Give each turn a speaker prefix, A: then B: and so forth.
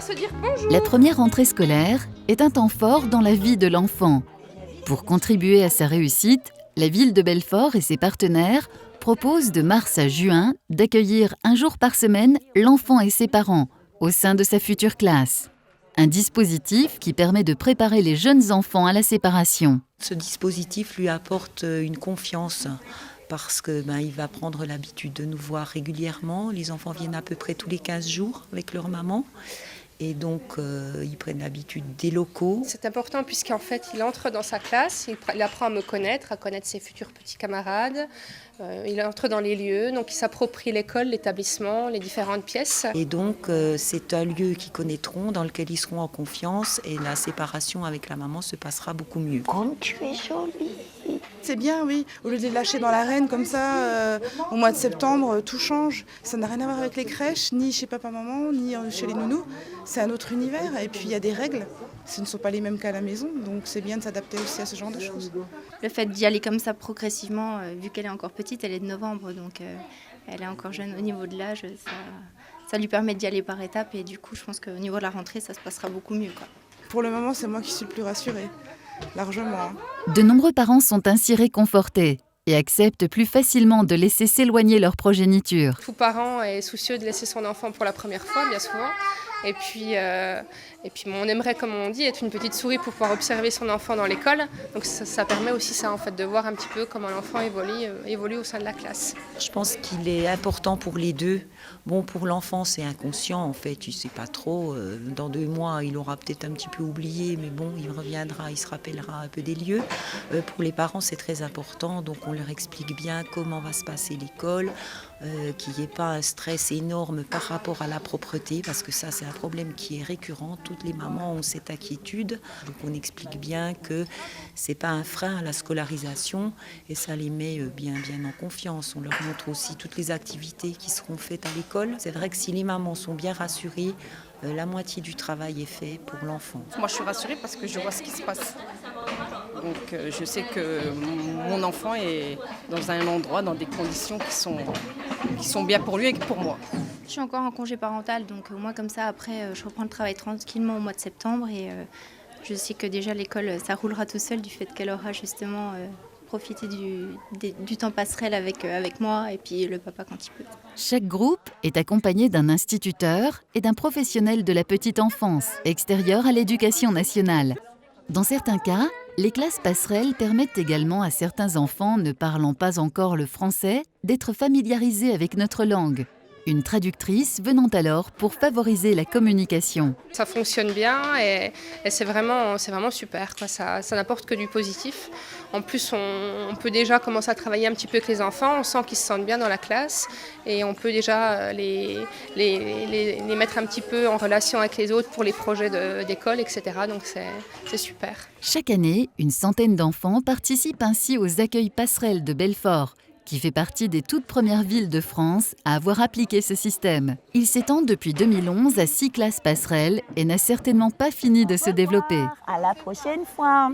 A: se dire bonjour.
B: La première rentrée scolaire est un temps fort dans la vie de l'enfant. Pour contribuer à sa réussite, la ville de Belfort et ses partenaires proposent de mars à juin d'accueillir un jour par semaine l'enfant et ses parents au sein de sa future classe. Un dispositif qui permet de préparer les jeunes enfants à la séparation.
C: Ce dispositif lui apporte une confiance parce que il va prendre l'habitude de nous voir régulièrement. Les enfants viennent à peu près tous les 15 jours avec leur maman. Et donc, ils prennent l'habitude des locaux.
A: C'est important puisqu'en fait, il entre dans sa classe, il apprend à connaître ses futurs petits camarades. Il entre dans les lieux, donc il s'approprie l'école, l'établissement, les différentes pièces.
C: Et donc, c'est un lieu qu'ils connaîtront, dans lequel ils seront en confiance. Et la séparation avec la maman se passera beaucoup mieux.
D: Comme tu es jolie.
E: C'est bien, oui. Au lieu de les lâcher dans l'arène comme ça, au mois de septembre, tout change. Ça n'a rien à voir avec les crèches, ni chez papa-maman, ni chez les nounous. C'est un autre univers et puis il y a des règles. Ce ne sont pas les mêmes qu'à la maison, donc c'est bien de s'adapter aussi à ce genre de choses.
F: Le fait d'y aller comme ça progressivement, vu qu'elle est encore petite, elle est de novembre, donc elle est encore jeune au niveau de l'âge, ça lui permet d'y aller par étapes et du coup je pense qu'au niveau de la rentrée, ça se passera beaucoup mieux, quoi.
E: Pour le moment, c'est moi qui suis le plus rassurée, largement.
B: De nombreux parents sont ainsi réconfortés et acceptent plus facilement de laisser s'éloigner leur progéniture.
A: Tout parent est soucieux de laisser son enfant pour la première fois, bien souvent. Et puis on aimerait, comme on dit, être une petite souris pour pouvoir observer son enfant dans l'école. Donc ça permet aussi ça, en fait, de voir un petit peu comment l'enfant évolue au sein de la classe.
C: Je pense qu'il est important pour les deux. Bon, pour l'enfant, c'est inconscient, en fait, il ne sait pas trop. Dans 2 mois, il aura peut-être un petit peu oublié, mais bon, il reviendra, il se rappellera un peu des lieux. Pour les parents, c'est très important, donc on leur explique bien comment va se passer l'école, qu'il n'y ait pas un stress énorme par rapport à la propreté, parce que ça, c'est un problème qui est récurrent. Toutes les mamans ont cette inquiétude. Donc on explique bien que ce n'est pas un frein à la scolarisation et ça les met bien en confiance. On leur montre aussi toutes les activités qui seront faites à l'école. C'est vrai que si les mamans sont bien rassurées, la moitié du travail est fait pour l'enfant.
G: Moi, je suis rassurée parce que je vois ce qui se passe. Donc, je sais que mon enfant est dans un endroit, dans des conditions qui sont bien pour lui et pour moi.
F: Je suis encore en congé parental, donc au moins comme ça, après, je reprends le travail tranquillement au mois de septembre et je sais que déjà l'école, ça roulera tout seul du fait qu'elle aura justement profité du temps passerelle avec moi et puis le papa quand il peut.
B: Chaque groupe est accompagné d'un instituteur et d'un professionnel de la petite enfance, extérieur à l'éducation nationale. Dans certains cas, les classes passerelles permettent également à certains enfants ne parlant pas encore le français d'être familiarisés avec notre langue. Une traductrice venant alors pour favoriser la communication.
A: Ça fonctionne bien et c'est vraiment super, quoi. Ça n'apporte que du positif. En plus, on peut déjà commencer à travailler un petit peu avec les enfants. On sent qu'ils se sentent bien dans la classe et on peut déjà les mettre un petit peu en relation avec les autres pour les projets d'école, etc. Donc c'est super.
B: Chaque année, une centaine d'enfants participent ainsi aux accueils passerelles de Belfort, qui fait partie des toutes premières villes de France à avoir appliqué ce système. Il s'étend depuis 2011 à 6 classes passerelles et n'a certainement pas fini de se développer.
D: À la prochaine fois.